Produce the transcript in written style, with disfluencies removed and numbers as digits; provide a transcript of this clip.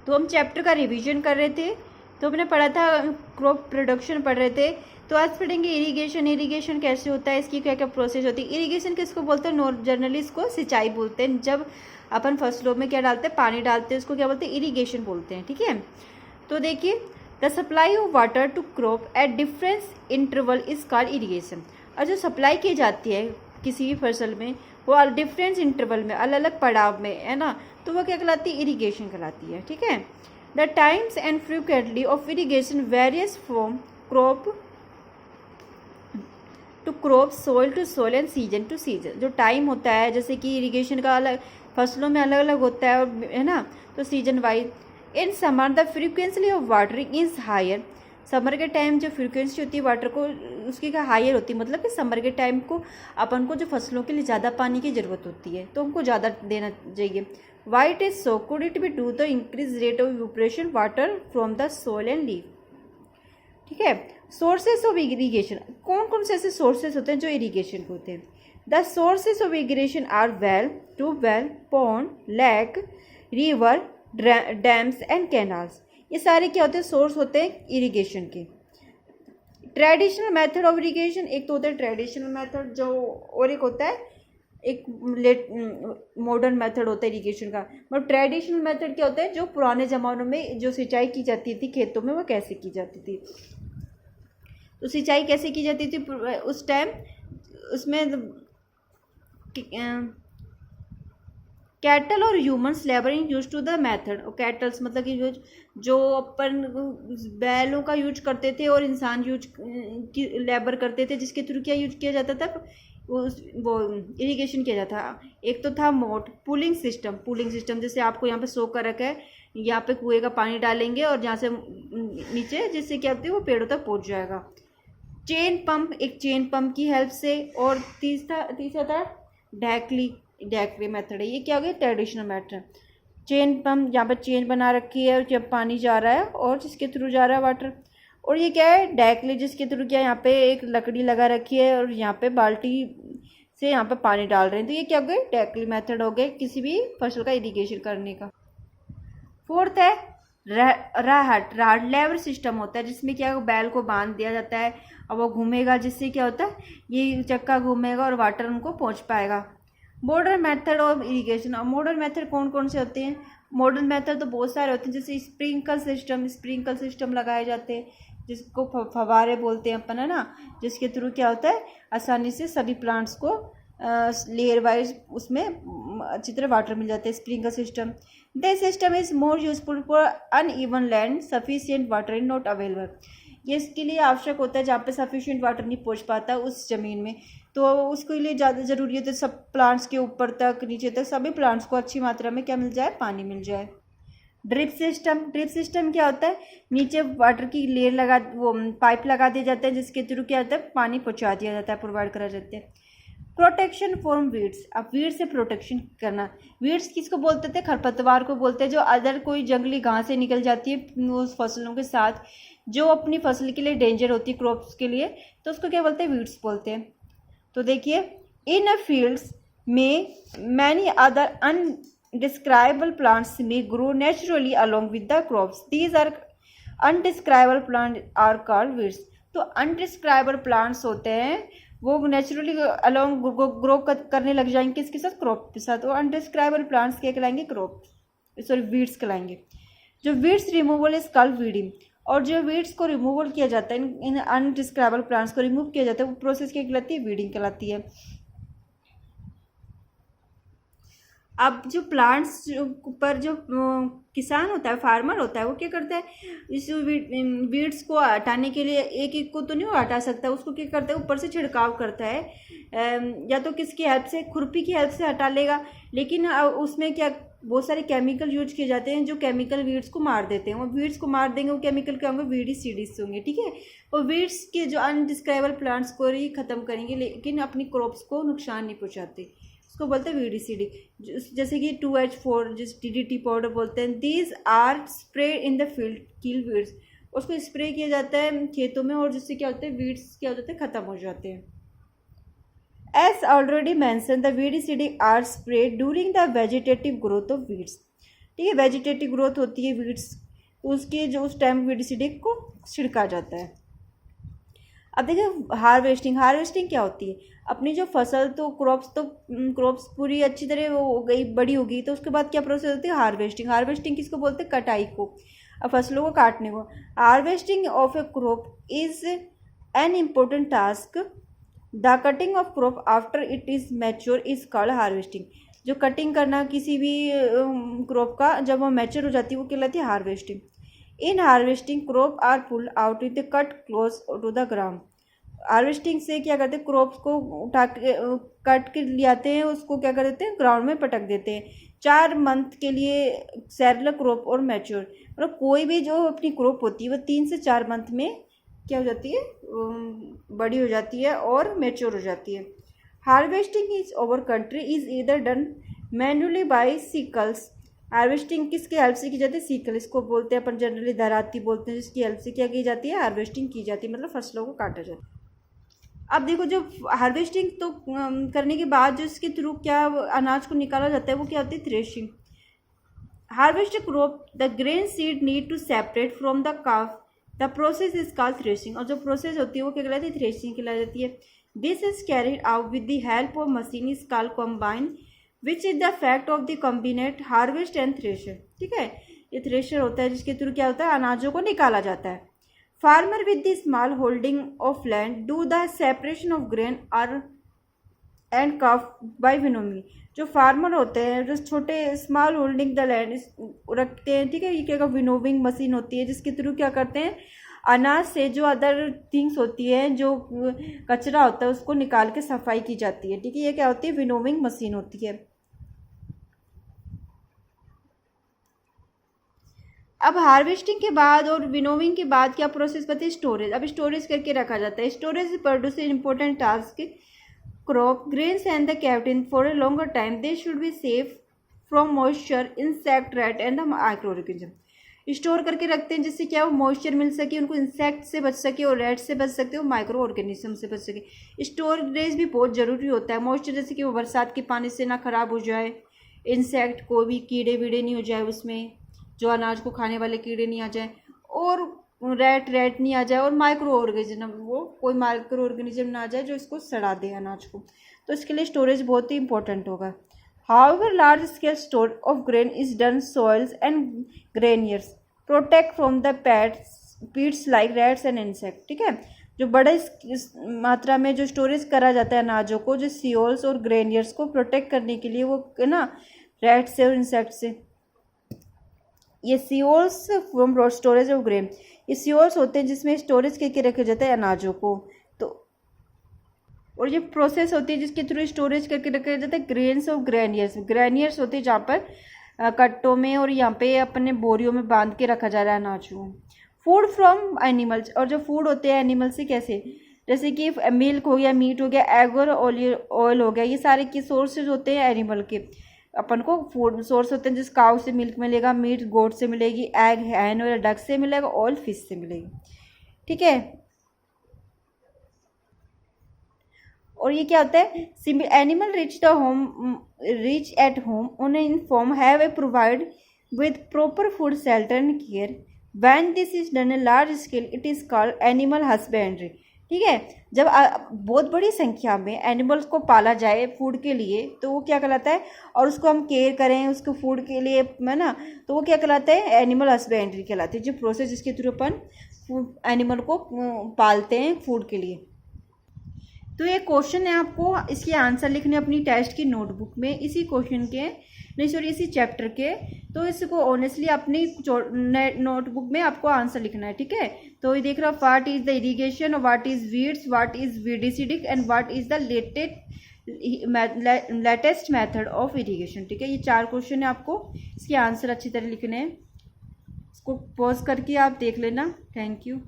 तो हम चैप्टर का रिवीजन कर रहे थे, तो हमने पढ़ा था क्रॉप प्रोडक्शन पढ़ रहे थे। तो आज पढ़ेंगे इरिगेशन। इरिगेशन कैसे होता है, इसकी क्या क्या प्रोसेस होती है। इरिगेशन किसको बोलते हैं, जनरली इसको सिंचाई बोलते हैं। जब अपन फसलों में क्या डालते हैं, पानी डालते हैं, उसको क्या बोलते हैं, इरिगेशन बोलते हैं। ठीक है, तो देखिए, the supply of water to crop at difference interval is called irrigation. और जो सप्लाई की जाती है किसी भी फसल में, वो डिफरेंस इंटरवल में, अलग अलग पड़ाव में, है ना, तो वो क्या कहलाती है, इरिगेशन कहलाती है। ठीक है, the times and frequently of irrigation various from crop to crop, soil to soil and season to season. जो टाइम होता है, जैसे कि इरिगेशन का अलग फसलों में अलग अलग होता है, और है ना, तो season wise. In summer the frequency of watering is higher. Summer के टाइम जो फ्रीक्वेंसी होती है वाटर को, उसकी क्या हायर होती है, मतलब कि समर के टाइम को अपन को जो फसलों के लिए ज़्यादा पानी की ज़रूरत होती है, तो हमको ज़्यादा देना चाहिए। Why it is so, could it be do the increase rate of evaporation water from the soil and leaf. ठीक है, सोर्सेस ऑफ इरिगेशन, कौन कौन से ऐसे सोर्सेस होते हैं जो इरिगेशन होते हैं। The sources of irrigation are well, tubewell, pond, lake, river, dams and canals. ये सारे क्या होते हैं, सोर्स होते हैं इरिगेशन के। ट्रेडिशनल मेथड ऑफ इरिगेशन, एक तो होता है ट्रेडिशनल मेथड जो, और एक होता है एक मॉडर्न मेथड होता है इरिगेशन का। मतलब ट्रेडिशनल मेथड क्या होता है, जो पुराने ज़मानों में जो सिंचाई की जाती थी खेतों में, वो कैसे की जाती थी। तो सिंचाई कैसे की जाती थी उस टाइम, उसमें कैटल और humans labouring use to the method. और कैटल्स मतलब कि जो अपन बैलों का यूज करते थे, और इंसान लेबर करते थे, जिसके थ्रू क्या यूज किया जाता था, वो इरिगेशन किया जाता था। एक तो था मोट पुलिंग सिस्टम। पुलिंग सिस्टम जैसे आपको यहाँ पे शो कर रखा है, यहाँ पे कुएं का पानी डालेंगे और जहाँ से नीचे, जिससे क्या होती है, वो पेड़ों तक पहुँच जाएगा। चेन पंप, एक चेन पंप की हेल्प से। और तीसरा था डैकली मेथड है। ये क्या हो गया, ट्रेडिशनल मेथड। चेन पंप, जहाँ पर चेन बना रखी है, जब पानी जा रहा है और जिसके थ्रू जा रहा है वाटर। और ये क्या है, डैकली, जिसके थ्रू क्या, यहाँ पे एक लकड़ी लगा रखी है और यहाँ पे बाल्टी से यहाँ पे पानी डाल रहे हैं। तो ये क्या हो गया, डैकली मेथड हो गया किसी भी फसल का इरिगेशन करने का। फोर्थ है राहट लेवर सिस्टम होता है, जिसमें क्या बैल को बांध दिया जाता है और वो घूमेगा, जिससे क्या होता है, ये चक्का घूमेगा और वाटर उनको पहुंच पाएगा। Modern method of irrigation. और मॉडर्न मेथड कौन कौन से होते हैं, मॉडर्न मेथड तो बहुत सारे होते हैं, जैसे स्प्रिंकल सिस्टम लगाए जाते हैं, जिसको फव्वारे बोलते हैं अपन, है ना, जिसके थ्रू क्या होता है, आसानी से सभी प्लांट्स को लेयर वाइज उसमें अच्छी तरह वाटर मिल जाते हैं। Sprinkle system, this system is more useful for uneven land, sufficient water is not available. ये इसके लिए आवश्यक होता है जहाँ पे सफिशिएंट वाटर नहीं पहुँच पाता उस ज़मीन में, तो उसके लिए ज़्यादा ज़रूरी है तो सब प्लांट्स के ऊपर तक नीचे तक सभी प्लांट्स को अच्छी मात्रा में क्या मिल जाए, पानी मिल जाए। ड्रिप सिस्टम क्या होता है, नीचे वाटर की लेयर लगा, वो पाइप लगा दिया जाता है, जिसके थ्रू क्या होता है, पानी पहुँचा दिया जाता है, प्रोवाइड करा जाता है। प्रोटेक्शन फ्रॉम वीड्स, अब वीड से प्रोटेक्शन करना। वीड्स किसको बोलते थे, खरपतवार को बोलते हैं, जो अदर कोई जंगली घासें निकल जाती है उस फसलों के साथ, जो अपनी फसल के लिए डेंजर होती है, क्रॉप्स के लिए, तो उसको क्या बोलते हैं, वीड्स बोलते हैं। तो देखिए, इन अ फील्ड्स में मैनी अदर अनडिस्क्राइबल प्लांट्स में grow naturally along with the crops, these are undesirable plant are called weeds. तो अनडिस्क्राइबल प्लांट्स होते हैं, वो नेचुरली अलोंग ग्रो करने लग जाएंगे किसके साथ, क्रॉप के साथ। वो अनडिस्क्राइबल प्लांट्स क्या कहलाएंगे, वीड्स कहलाएंगे। जो weeds removal is called weeding. और जो वीड्स को रिमूवल किया जाता है, इन अनडिस्क्राइबल प्लांट्स को रिमूव किया जाता है, वो प्रोसेस क्या कहलाती है, वीडिंग कहलाती है। अब जो प्लांट्स पर जो किसान होता है, फार्मर होता है, वो क्या करता है, इस वीड्स को हटाने के लिए एक एक को तो नहीं हटा सकता, उसको क्या करता है, ऊपर से छिड़काव करता है, या तो किसकी हेल्प से, खुरपी की हेल्प से हटा लेगा। लेकिन उसमें क्या बहुत सारे केमिकल यूज किए जाते हैं, जो केमिकल वीड्स को मार देते हैं। वो वीड्स को मार देंगे, वो केमिकल क्या होंगे, वीडीसीडीज होंगे। ठीक है, और वीड्स के जो अनडिस्क्राइबल प्लांट्स को ही खत्म करेंगे, लेकिन अपनी क्रॉप्स को नुकसान नहीं पहुँचाते, उसको बोलते हैं वीडीसीडी। जैसे कि 2H4 जिस DDT पाउडर बोलते हैं, these are spray in the field kill weeds. उसको स्प्रे किया जाता है खेतों में, और जिससे क्या होता है, वीड्स क्या होते हैं, खत्म हो जाते हैं। As already mentioned, the weedicide are sprayed during the vegetative growth of weeds. ठीक है। वेजिटेटिव ग्रोथ होती है वीड्स, उसके जो उस टाइम वीडिसिडिक को छिड़का जाता है। अब देखिए हार्वेस्टिंग क्या होती है, अपनी जो फसल तो क्रॉप्स पूरी अच्छी तरह वो हो गई, बड़ी हो गई, तो उसके बाद क्या प्रोसेस होती है हार्वेस्टिंग किसको बोलते हैं, कटाई को, अब फसलों को काटने को। Harvesting of A crop is an important task, the cutting of crop after it is mature is called harvesting. जो कटिंग करना किसी भी क्रॉप का जब वो मैच्योर हो जाती है वो कहलाती है harvesting. In harvesting crop are pulled out with the cut close to the ground. Harvesting से क्या करते हैं, क्रॉप्स को उठा के कट के ले आते हैं, उसको क्या कर देते हैं, ग्राउंड में पटक देते हैं 4 मंथ के लिए। सेरल क्रॉप और मैच्योर, मतलब कोई भी जो अपनी क्रॉप होती है वो 3 से 4 मंथ में क्या हो जाती है, बड़ी हो जाती है और मैच्योर हो जाती है। Harvesting is over country is either done manually by sickles. Harvesting किसके हेल्प से की जाती है, सिकल इसको बोलते हैं अपन जनरली, दराती बोलते हैं, जिसकी हेल्प से क्या की जाती है, हार्वेस्टिंग की जाती है, मतलब फसलों को काटा जाता है। अब देखो जो हार्वेस्टिंग तो करने के बाद जो इसके थ्रू क्या अनाज को निकाला जाता है वो क्या होती है, threshing. Harvested crop the grain seed need to separate from the chaff, the process is called threshing. और जो प्रोसेस होती है वो क्या कहलाती है, थ्रेशिंग कहलाई जाती है। This is carried out with the help of machine is called combine which is the fact of the कॉम्बिनेट harvest and thresher. ठीक है, ये थ्रेशर होता है जिसके थ्रू क्या होता है, अनाजों को निकाला जाता है। Farmer with the small holding of land do the separation of grain और एंड कफ बाय विनोमिंग। जो फार्मर होते हैं जो छोटे स्मॉल होल्डिंग द लैंड रखते हैं, ठीक है, ये क्या विनोविंग मशीन होती है जिसके थ्रू क्या करते हैं, अनाज से जो अदर थिंग्स होती है, जो कचरा होता है उसको निकाल के सफाई की जाती है। ठीक है, ये क्या होती है, विनोविंग मशीन होती है। अब हार्वेस्टिंग के बाद और विनोविंग के बाद क्या प्रोसेस बताते हैं, स्टोरेज। अब स्टोरेज करके रखा जाता है। Storage produce important task, crop grains and the kept in for a longer time, they should be safe from moisture, insect, rat and the micro organism. Store करके रखते हैं जिससे क्या वो मॉइस्चर मिल सके, उनको इंसेक्ट से बच सके और रैट से बच सकते हो, माइक्रो ऑर्गेनिज्म से बच सके। स्टोरेज भी बहुत ज़रूरी होता है। मॉइस्चर जैसे कि वो बरसात के पानी से ना खराब हो जाए, इंसेक्ट को भी कीड़े वीड़े नहीं हो जाए उसमें, जो अनाज को खाने वाले कीड़े नहीं आ जाए, और रैट नहीं आ जाए, और माइक्रो ऑर्गेनिज्म वो कोई माइक्रो ऑर्गेनिज्म ना आ जाए जो इसको सड़ा दे अनाज को। तो इसके लिए स्टोरेज बहुत ही इंपॉर्टेंट होगा। However large scale store of grain is done silos and granaries protect from the pests like rats and insect. ठीक है, जो बड़े मात्रा में जो स्टोरेज करा जाता है अनाजों को, जो सियोल्स और ग्रेनियर्स को प्रोटेक्ट करने के लिए, वो ना रैट से और इंसेक्ट से। ये सियोल्स फ्रॉम स्टोरेज ऑफ ग्रेन, ये सियोल्स होते हैं जिसमें स्टोरेज करके रखा जाता है अनाजों को। तो और ये प्रोसेस होती है जिसके थ्रू स्टोरेज करके रखा जाता है ग्रेन्स ऑफ ग्रेनियर्स होते हैं जहाँ पर कट्टों में और यहाँ पे अपने बोरियों में बांध के रखा जा रहा है अनाज को। फूड फ्रॉम एनिमल्स, और जो फूड होते हैं एनिमल से कैसे, जैसे कि मिल्क हो गया, मीट हो गया, एग और ऑयल हो गया, ये सारे के सोर्सेज होते हैं एनिमल के। अपन को फूड सोर्स होते हैं, जिस काउ से मिल्क मिलेगा, मीट गोट से मिलेगी, एग हैन और डक से मिलेगा, ऑयल फिश से मिलेगी। ठीक है, और ये क्या होता है, animal rich at home on in form have a provide with proper food shelter and care. When this is done a large scale it is called animal husbandry. ठीक है, जब बहुत बड़ी संख्या में एनिमल्स को पाला जाए फूड के लिए तो वो क्या कहलाता है, और उसको हम केयर करें उसको फूड के लिए, है ना, तो वो क्या कहलाता है, एनिमल हस्बेंड्री कहलाती है। जो प्रोसेस जिसके थ्रू अपन एनिमल को पालते हैं फूड के लिए। तो ये क्वेश्चन है, आपको इसके आंसर लिखने अपनी टेस्ट की नोटबुक में, इसी क्वेश्चन के नहीं सॉरी इसी चैप्टर के। तो इसको ऑनेस्टली अपनी नोटबुक में आपको आंसर लिखना है। ठीक है, तो ये देख रहा हूँ, what is the irrigation, what is weeds, what is weedicide and what is the latest method of irrigation. ठीक है, ये 4 क्वेश्चन है, आपको इसके आंसर अच्छी तरह लिखने हैं। इसको पॉज करके आप देख लेना। Thank you.